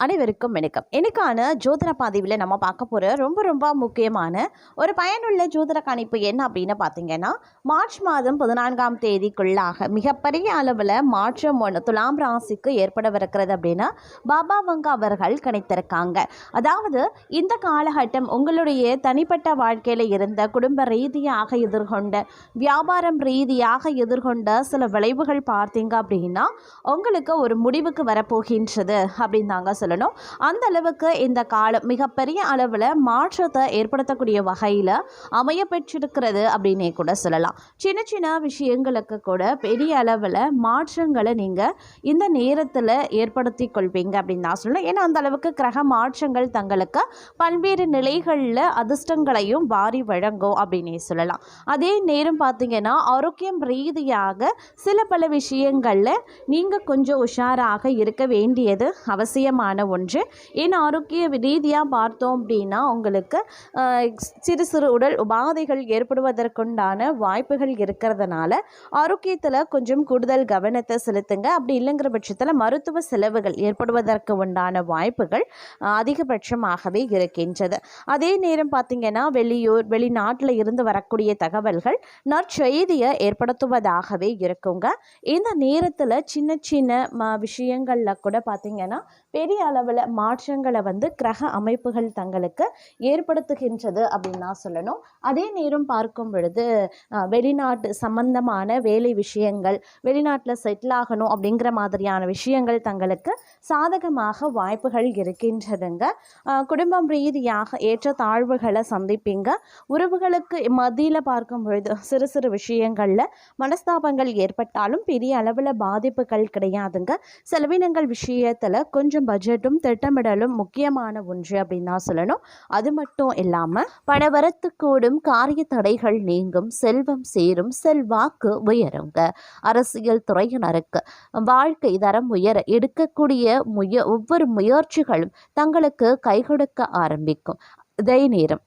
அனைவருக்கும் வணக்கம். இன்னைக்கான ஜோதிட பதிவில் நம்ம பார்க்க போகிற ரொம்ப ரொம்ப முக்கியமான ஒரு பயனுள்ள ஜோதிட கணிப்பு என்ன அப்படின்னு பார்த்தீங்கன்னா, மார்ச் மாதம் 14ஆம் தேதிக்குள்ளாக மிகப்பெரிய அளவில் மாற்றம் ஒன்று துலாம் ராசிக்கு ஏற்படவிருக்கிறது அப்படின்னு பாபாவங்க அவர்கள் கணித்திருக்காங்க. அதாவது இந்த காலகட்டம் உங்களுடைய தனிப்பட்ட வாழ்க்கையில் இருந்த குடும்ப ரீதியாக எதிர்கொண்ட வியாபாரம் ரீதியாக எதிர்கொண்ட சில விளைவுகள் பார்த்தீங்க அப்படின்னா உங்களுக்கு ஒரு முடிவுக்கு வரப்போகின்றது அப்படின்னு தாங்க சொல்லணும். அந்த அளவுக்கு இந்த காலம் மிகப்பெரிய அளவில் மாற்றத்தை ஏற்படுத்தக்கூடிய வகையில் அமைய பெற்றிருக்கிறது அப்படின்னே கூட சொல்லலாம். சின்ன சின்ன விஷயங்களுக்கு கூட பெரிய அளவில் மாற்றங்களை நீங்கள் இந்த நேரத்தில் ஏற்படுத்தி கொள்வீங்க அப்படின்னு தான் சொல்லணும். ஏன்னா அந்த அளவுக்கு கிரக மாற்றங்கள் தங்களுக்கு பல்வேறு நிலைகளில் அதிர்ஷ்டங்களையும் வாரி வழங்கும் அப்படின்னே சொல்லலாம். அதே நேரம் பார்த்தீங்கன்னா ஆரோக்கியம் ரீதியாக சில பல விஷயங்களில் நீங்கள் கொஞ்சம் உஷாராக இருக்க வேண்டியது அவசியமான ஒன்று. ஏன்னா ஆரோக்கிய ரீதியாக பார்த்தோம் அப்படின்னா உங்களுக்கு சிறு சிறு உடல் உபாதைகள் ஏற்படுவதற்குண்டான வாய்ப்புகள் இருக்கிறதுனால ஆரோக்கியத்தில் கொஞ்சம் கூடுதல் கவனத்தை செலுத்துங்க. அப்படி இல்லைங்கிற பட்சத்தில் மருத்துவ செலவுகள் ஏற்படுவதற்கு உண்டான வாய்ப்புகள் அதிகபட்சமாகவே இருக்கின்றது. அதே நேரம் பார்த்திங்கன்னா வெளிநாட்டில் இருந்து வரக்கூடிய தகவல்கள் நற்செய்தியை ஏற்படுத்துவதாகவே இருக்குங்க. இந்த நேரத்தில் சின்ன சின்ன விஷயங்களில் கூட பார்த்திங்கன்னா பெரிய அளவில் மாற்றங்களை கிரக அமைப்புகள் தங்களுக்கு ஏற்படுத்துகின்றது அப்படின்னு தான் சொல்லணும். அதே நேரம் பார்க்கும் பொழுது வெளிநாட்டு சம்பந்தமான வேலை விஷயங்கள், வெளிநாட்டில் செட்டில் ஆகணும் அப்படிங்கிற மாதிரியான விஷயங்கள் தங்களுக்கு சாதகமாக வாய்ப்புகள் இருக்கின்றதுங்க. குடும்பம் ரீதியாக ஏற்ற தாழ்வுகளை சந்திப்பீங்க. உறவுகளுக்கு மத்தியில் பார்க்கும் பொழுது சிறு சிறு விஷயங்களில் மனஸ்தாபங்கள் ஏற்பட்டாலும் பெரிய அளவில் பாதிப்புகள் கிடையாதுங்க. செலவினங்கள் விஷயத்தில் கொஞ்சம் பட்ஜெட்டும் திட்டமிடலும் முக்கியமான ஒன்று அப்படின்னு தான் சொல்லணும். அது மட்டும் இல்லாமல் பணவரத்து கூடும், காரிய தடைகள் நீங்கும், செல்வம் சேரும், செல்வாக்கு உயருங்க. அரசியல் துறையினருக்கு வாழ்க்கை தரம் உயர எடுக்கக்கூடிய ஒவ்வொரு முயற்சிகளும் தங்களுக்கு கை கொடுக்க ஆரம்பிக்கும். இதே நேரம்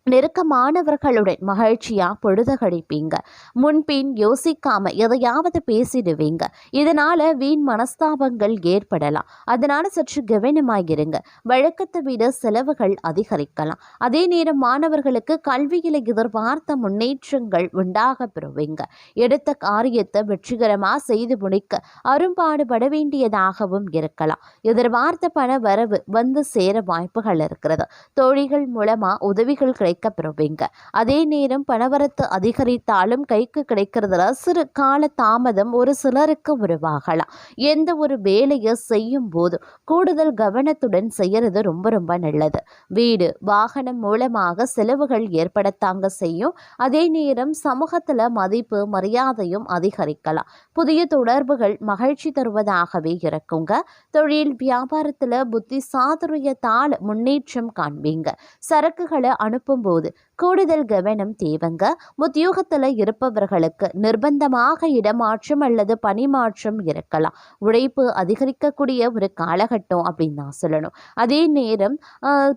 நெருக்கமானவர்களுடன் மகிழ்ச்சியா பொழுது கழிப்பீங்க. முன்பின் யோசிக்காம எதையாவது பேசிடுவீங்க. இதனால வீண் மனஸ்தாபங்கள் ஏற்படலாம். அதனால சற்று கவனமாயிருங்க. வழக்கத்தை விட செலவுகள் அதிகரிக்கலாம். அதே நேரம் மாணவர்களுக்கு கல்வியில எதிர்பார்த்த முன்னேற்றங்கள் உண்டாக பெறுவீங்க. எடுத்த காரியத்தை வெற்றிகரமா செய்து முடிக்க அரும்பாடுபட வேண்டியதாகவும் இருக்கலாம். எதிர்பார்த்த பண வரவு சேர வாய்ப்புகள் இருக்கிறது. தோழிகள் மூலமா உதவிகள் பெறுவீங்க. அதே நேரம் பணவரத்து அதிகரித்தாலும் கைக்கு கிடைக்கிறதுல சிறு கால தாமதம் ஒரு சிலருக்கு உருவாகலாம். எந்த ஒரு வேலையை செய்யும் போது கூடுதல் கவனத்துடன் செய்யறது ரொம்ப ரொம்ப நல்லது. வீடு வாகனம் மூலமாக செலவுகள் ஏற்படத்தாங்க செய்யும். அதே நேரம் சமூகத்துல மதிப்பு மரியாதையும் அதிகரிக்கலாம். புதிய தொடர்புகள் மகிழ்ச்சி தருவதாகவே இருக்குங்க. தொழில் வியாபாரத்துல புத்தி சாதுரியத்தால் முன்னேற்றம் காண்பீங்க. சரக்குகளை அனுப்பும் போது கூடுதல் கவனம் தேவைங்க. உத்தியோகத்தில் இருப்பவர்களுக்கு நிர்பந்தமாக இடமாற்றம் அல்லது பணிமாற்றம் இருக்கலாம். உழைப்பு அதிகரிக்கக்கூடிய ஒரு காலகட்டம் அப்படின்னு தான் சொல்லணும். அதே நேரம்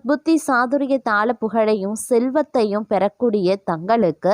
புத்தி சாதுரியத்தால புகழையும் செல்வத்தையும் பெறக்கூடிய தங்களுக்கு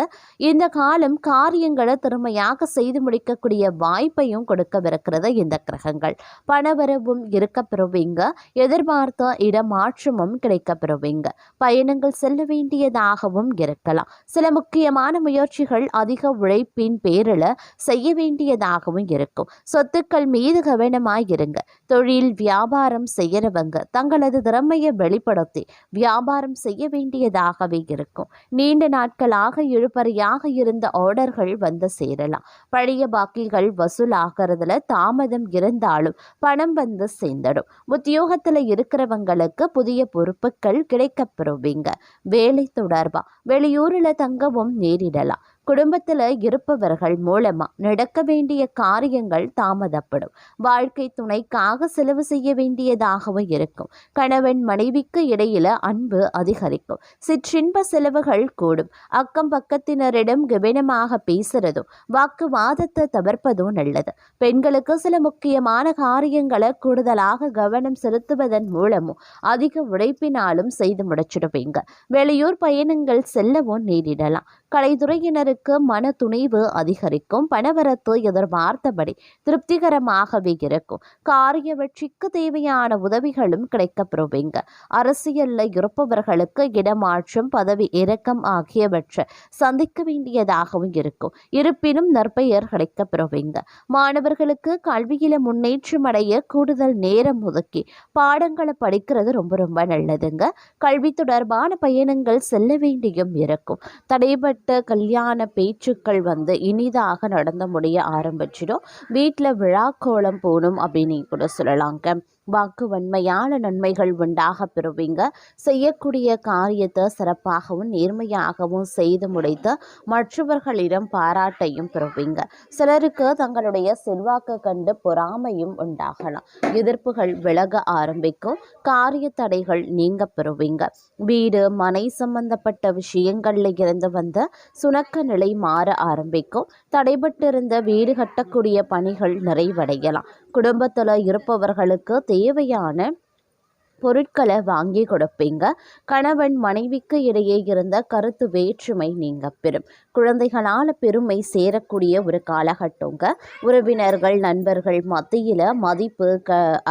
இந்த காலம் காரியங்களை திறமையாக செய்து முடிக்கக்கூடிய வாய்ப்பையும் கொடுக்கவிருக்கிறது இந்த கிரகங்கள். பணவரவும் இருக்க பெறுவீங்க. எதிர்பார்த்த இடமாற்றமும் கிடைக்க பெறுவீங்க. பயணங்கள் செல்ல வேண்டியதாகவும் இருக்கலாம். சில முக்கியமான முயற்சிகள் அதிக உழைப்பின் பேரில் செய்ய வேண்டியதாகவும் இருக்கும். சொத்துக்கள் மீது கவனமாயிருங்க. தொழில் வியாபாரம் செய்யறவங்க தங்களது திறமையை வெளிப்படுத்தி வியாபாரம் செய்ய வேண்டியதாகவே இருக்கும். நீண்ட நாட்களாக இழுபறியாக இருந்த ஆர்டர்கள் சேரலாம். பழைய பாக்கிகள் வசூலாகிறதுல தாமதம் இருந்தாலும் பணம் சேர்ந்துடும். உத்தியோகத்தில் இருக்கிறவங்களுக்கு புதிய பொறுப்புகள் கிடைக்க பெறுவீங்க. வேலை தொடர்பா வெளியூரில் தங்கவும் நேரிடலாம். குடும்பத்தில் இருப்பவர்கள் மூலமா நடக்க வேண்டிய காரியங்கள் தாமதப்படும். வாழ்க்கை துணைக்காக செலவு செய்ய வேண்டியதாகவும் இருக்கும். கணவன் மனைவிக்கு இடையில அன்பு அதிகரிக்கும். சிற்றின்ப செலவுகள் கூடும். அக்கம் பக்கத்தினரிடம் கவனமாக பேசுறதும் வாக்குவாதத்தை தவிர்ப்பதும் நல்லது. பெண்களுக்கு சில முக்கியமான காரியங்களை கூடுதலாக கவனம் செலுத்துவதன் மூலமும் அதிக உழைப்பினாலும் செய்து முடிச்சிடுவீங்க. வெளியூர் பயணங்கள் செல்லவும் நேரிடலாம். கலைத்துறையினருக்கு மன துணிவு அதிகரிக்கும். பணவரத்து எதிர்பார்த்தபடி திருப்திகரமாகவே இருக்கும். காரிய வெற்றிக்கு தேவையான உதவிகளும் கிடைக்கப்பெறுவீங்க. அரசியல்ல இருப்பவர்களுக்கு இடமாற்றம், பதவி இறக்கம் ஆகியவற்றை சந்திக்க வேண்டியதாகவும் இருக்கும். இருப்பினும் நற்பெயர் கிடைக்கப்பெறுவீங்க. மாணவர்களுக்கு கல்வியில முன்னேற்றம் அடைய கூடுதல் நேரம் ஒதுக்கி பாடங்களை படிக்கிறது ரொம்ப ரொம்ப நல்லதுங்க. கல்வி தொடர்பான பயணங்கள் செல்ல வேண்டியும் இருக்கும். தடைப்பட்ட கல்யாண பேச்சுக்கள் இனிதாக நடந்து முடிய ஆரம்பிச்சிடும். வீட்டில் விழாக்கோலம் போகணும் அப்படின்னு கூட சொல்லலாங்க. வாக்கு வன்மையான நன்மைகள் உண்டாக பெறுவீங்க. செய்யக்கூடிய காரியத்தை சிறப்பாகவும் நேர்மையாகவும் செய்து முடித்து மற்றவர்களிடம் பாராட்டையும் பெறுவீங்க. சிலருக்கு தங்களுடைய செல்வாக்கு கண்டு பொறாமையும் உண்டாகலாம். எதிர்ப்புகள் விலக ஆரம்பிக்கும். காரிய தடைகள் நீங்க பெறுவீங்க. வீடு மனை சம்பந்தப்பட்ட விஷயங்கள்ல இருந்து வந்த சுணக்க நிலை மாற ஆரம்பிக்கும். தடைபட்டிருந்த வீடு கட்டக்கூடிய பணிகள் நிறைவடையலாம். குடும்பத்தில் இருப்பவர்களுக்கு தேவையான பொருட்களை வாங்கி கொடுப்பீங்க. கணவன் மனைவிக்கு இடையே இருந்த கருத்து வேற்றுமை நீங்க பெறும். குழந்தைகளால் பெருமை சேரக்கூடிய ஒரு காலகட்டங்க. உறவினர்கள் நண்பர்கள் மத்தியில் மதிப்பு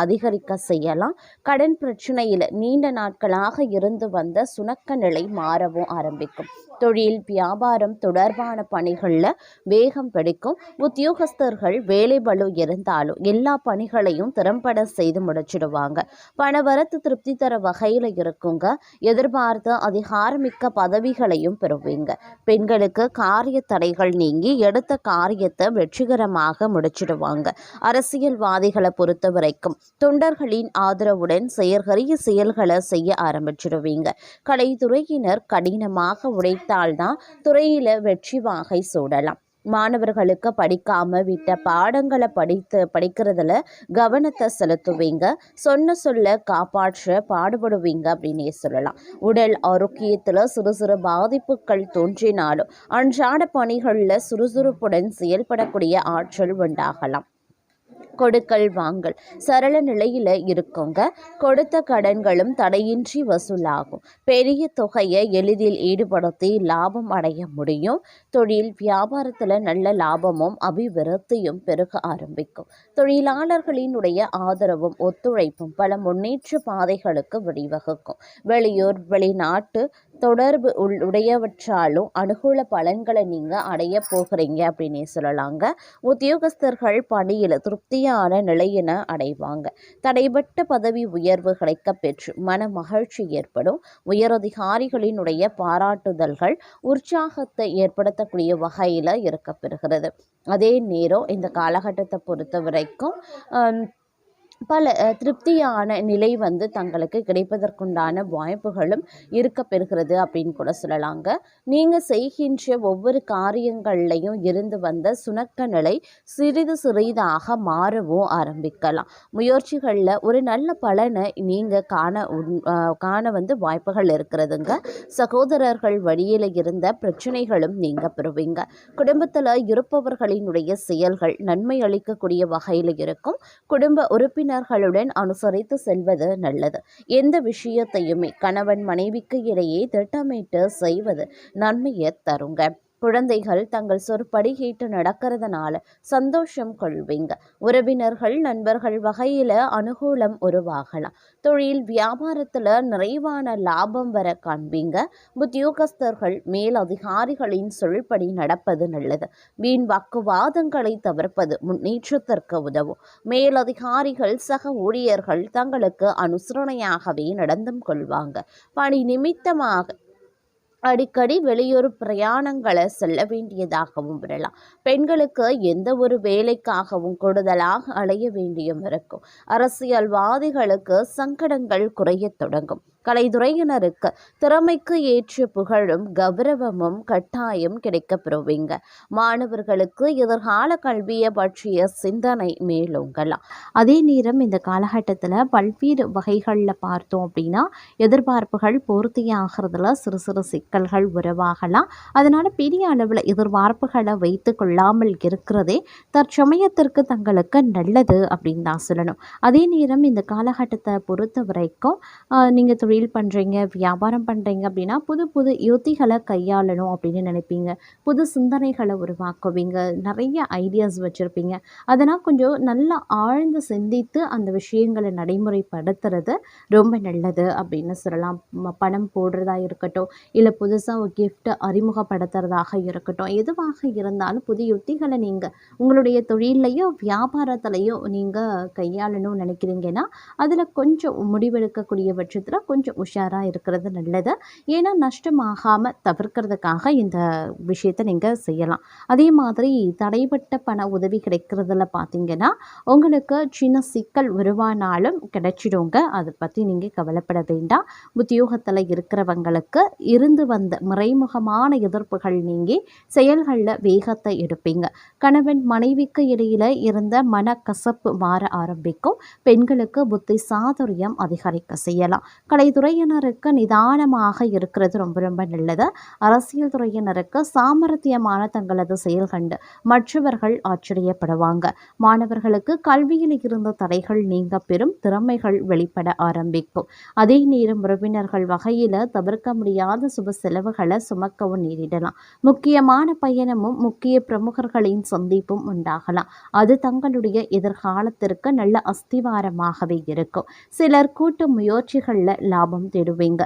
அதிகரிக்க செய்யலாம். கடன் பிரச்சனையில் நீண்ட நாட்களாக இருந்து வந்த சுணக்க நிலை மாறவும் ஆரம்பிக்கும். தொழில் வியாபாரம் தொடர்பான பணிகளில் வேகம் பிடிக்கும். உத்தியோகஸ்தர்கள் வேலை பளு இருந்தாலும் எல்லா பணிகளையும் திறம்பட செய்து முடிச்சிடுவாங்க. பணவரத்து திருப்தி தர வகையில் இருக்குங்க. எதிர்பார்த்த அதிகாரமிக்க பதவிகளையும் பெறுவீங்க. பெண்களுக்கு காரிய தடைகள் நீங்கி எடுத்த காரியத்தை வெற்றிகரமாக முடிச்சிடுவாங்க. அரசியல்வாதிகளை பொறுத்த வரைக்கும் தொண்டர்களின் ஆதரவுடன் செயல்களை செய்ய ஆரம்பிச்சிடுவீங்க. கலைத்துறையினர் கடினமாக உழைத்தால்தான் துறையில வெற்றி வாகை சூடலாம். மாணவர்களுக்கு படிக்காம விட்ட பாடங்களை படிக்கிறதுல கவனத்தை செலுத்துவீங்க. சொல்ல காப்பாற்ற பாடுபடுவீங்க அப்படின்னே சொல்லலாம். உடல் ஆரோக்கியத்தில் சிறு சிறு பாதிப்புகள் தோன்றினாலும் அன்றாட பணிகளில் சுறுசுறுப்புடன் செயல்படக்கூடிய ஆற்றல் உண்டாகலாம். கொடுக்கல் வாங்கல் சரள நிலையில் இருக்குங்க. கொடுத்த கடன்களும் தடையின்றி வசூலாகும். பெரிய தொகையை எளிதில் ஈடுபடுத்தி லாபம் அடைய முடியும். தொழில் வியாபாரத்தில் நல்ல லாபமும் அபிவிருத்தியும் பெருக ஆரம்பிக்கும். தொழிலாளர்களினுடைய ஆதரவும் ஒத்துழைப்பும் பல முன்னேற்ற பாதைகளுக்கு வழிவகுக்கும். வெளியூர் வெளிநாட்டு தொடர்பு உடையவற்றாலும் அனுகூல பலன்களை நீங்கள் அடைய போகிறீங்க அப்படின்னே சொல்லலாங்க. உத்தியோகஸ்தர்கள் பணியில் திருப்தியான நிலையின அடைவாங்க. தடைபட்ட பதவி உயர்வு கிடைக்க பெற்று மன மகிழ்ச்சி ஏற்படும். உயரதிகாரிகளினுடைய பாராட்டுதல்கள் உற்சாகத்தை ஏற்படுத்தக்கூடிய வகையில் இருக்கப்பெறுகிறது. அதே நேரம் இந்த காலகட்டத்தை பொறுத்த வரைக்கும் பல திருப்தியான நிலை தங்களுக்கு கிடைப்பதற்குண்டான வாய்ப்புகளும் இருக்க பெறுகிறது அப்படின்னு கூட சொல்லலாங்க. நீங்கள் செய்கின்ற ஒவ்வொரு காரியங்கள்லையும் இருந்து வந்த சுணக்க நிலை சிறிது சிறிதாக மாறவும் ஆரம்பிக்கலாம். முயற்சிகளில் ஒரு நல்ல பலனை நீங்கள் காண வாய்ப்புகள் இருக்கிறதுங்க. சகோதரர்கள் வழியில் இருந்த பிரச்சனைகளும் நீங்க பெறுவீங்க. குடும்பத்தில் இருப்பவர்களினுடைய செயல்கள் நன்மை அளிக்கக்கூடிய வகையில் இருக்கும். குடும்ப உறுப்பினர்களுடன் அனுசரித்து செல்வது நல்லது. எந்த விஷயத்தையுமே கணவன் மனைவிக்கு இடையே திட்டமிட்டு செய்வது நன்மையை தருங்க. குழந்தைகள் தங்கள் சொற்படி கேட்டு நடக்கிறதுனால சந்தோஷம் கொள்வீங்க. உறவினர்கள் நண்பர்கள் வகையில் அனுகூலம் உருவாகலாம். தொழில் வியாபாரத்தில் நிறைவான லாபம் வர காண்பீங்க. உத்தியோகஸ்தர்கள் மேல் அதிகாரிகளின் சொல்படி நடப்பது நல்லது. வீண் வாக்குவாதங்களை தவிர்ப்பது முன்னேற்றத்திற்கு உதவும். மேலதிகாரிகள் சக ஊழியர்கள் தங்களுக்கு அனுசரணையாகவே நடந்தும் கொள்வாங்க. பணி நிமித்தமாக அடிக்கடி வெளியூர் பிரயாணங்களை செல்ல வேண்டியதாகவும் விடலாம். பெண்களுக்கு எந்த ஒரு வேலைக்காகவும் கூடுதலாக அலைய வேண்டியும் இருக்கும். அரசியல்வாதிகளுக்கு சங்கடங்கள் குறையத் தொடங்கும். கலைத்துறையினருக்கு திறமைக்கு ஏற்ற புகழும் கௌரவமும் கட்டாயம் கிடைக்கப்பெறுவீங்க. மாணவர்களுக்கு எதிர்கால கல்வியை பற்றிய சிந்தனை மேலோங்கலாம். அதே நேரம் இந்த காலகட்டத்தில் பல்வேறு வகைகளில் பார்த்தோம் அப்படின்னா எதிர்பார்ப்புகள் பூர்த்தியாகிறதுல சிறு சிறு சிக்கல் சிக்கல்கள் உருவாகலாம். அதனால் பெரிய அளவில் எதிர்பார்ப்புகளை வைத்து கொள்ளாமல் இருக்கிறதே தற்சமயத்திற்கு தங்களுக்கு நல்லது அப்படின்னு தான் சொல்லணும். அதே நேரம் இந்த காலகட்டத்தை பொறுத்த வரைக்கும் நீங்கள் தொழில் பண்ணுறீங்க, வியாபாரம் பண்ணுறீங்க அப்படின்னா புது புது யுத்திகளை கையாளணும் அப்படின்னு நினைப்பீங்க. புது சிந்தனைகளை உருவாக்குவீங்க. நிறைய ஐடியாஸ் வச்சுருப்பீங்க. அதனால் கொஞ்சம் நல்லா ஆழ்ந்து சிந்தித்து அந்த விஷயங்களை நடைமுறைப்படுத்துறது ரொம்ப நல்லது அப்படின்னு சொல்லலாம். பணம் போடுறதா இருக்கட்டும், இல்லை புதுசாக ஒரு கிஃப்ட் அறிமுகப்படுத்துறதாக இருக்கட்டும், எதுவாக இருந்தாலும் புதிய யுத்திகளை நீங்கள் உங்களுடைய தொழிலையோ வியாபாரத்திலையோ நீங்கள் கையாளணும்னு நினைக்கிறீங்கன்னா அதில் கொஞ்சம் முடிவெடுக்கக்கூடிய பட்சத்தில் கொஞ்சம் உஷாராக இருக்கிறது நல்லது. ஏன்னா நஷ்டமாகாமல் தவிர்க்கிறதுக்காக இந்த விஷயத்தை நீங்கள் செய்யலாம். அதே மாதிரி தடைப்பட்ட பண உதவி கிடைக்கிறதுல பார்த்தீங்கன்னா உங்களுக்கு சின்ன சிக்கல் உருவானாலும் கிடைச்சிடுங்க. அதை பற்றி நீங்கள் கவலைப்பட வேண்டாம். உத்தியோகத்தில் இருக்கிறவங்களுக்கு இருந்து வந்த மறைமுகமான எதிர்ப்புகள் நீங்கி செயல்களில் வேகத்தை எடுப்பீங்க. கணவன் மனைவிக்கு இடையில இருந்த மனக்கசப்பு மாற ஆரம்பிக்கும். பெண்களுக்கு புத்தி சாதுரியம் அதிகரிக்க செய்யலாம். கலைத்துறையினருக்கு நிதானமாக இருக்கிறது ரொம்ப ரொம்ப நல்லது. அரசியல் துறையினருக்கு சாமர்த்தியமான தங்களது செயல் கண்டு மற்றவர்கள் ஆச்சரியப்படுவாங்க. மாணவர்களுக்கு கல்வியில் இருந்த தடைகள் நீங்க பெரும் திறமைகள் வெளிப்பட ஆரம்பிக்கும். அதே நேரம் உறவினர்கள் வகையில் தவிர்க்க முடியாத சுப செலவுகளை சுமக்கவும் நேரிடலாம். முக்கியமான பயணமும் முக்கிய பிரமுகர்களின் சந்திப்பும் உண்டாகலாம். அது தங்களுடைய எதிர்காலத்திற்கு நல்ல அஸ்திவாரமாகவே இருக்கும். சிலர் கூட்டு முயற்சிகளில் லாபம் தேடுவீங்க.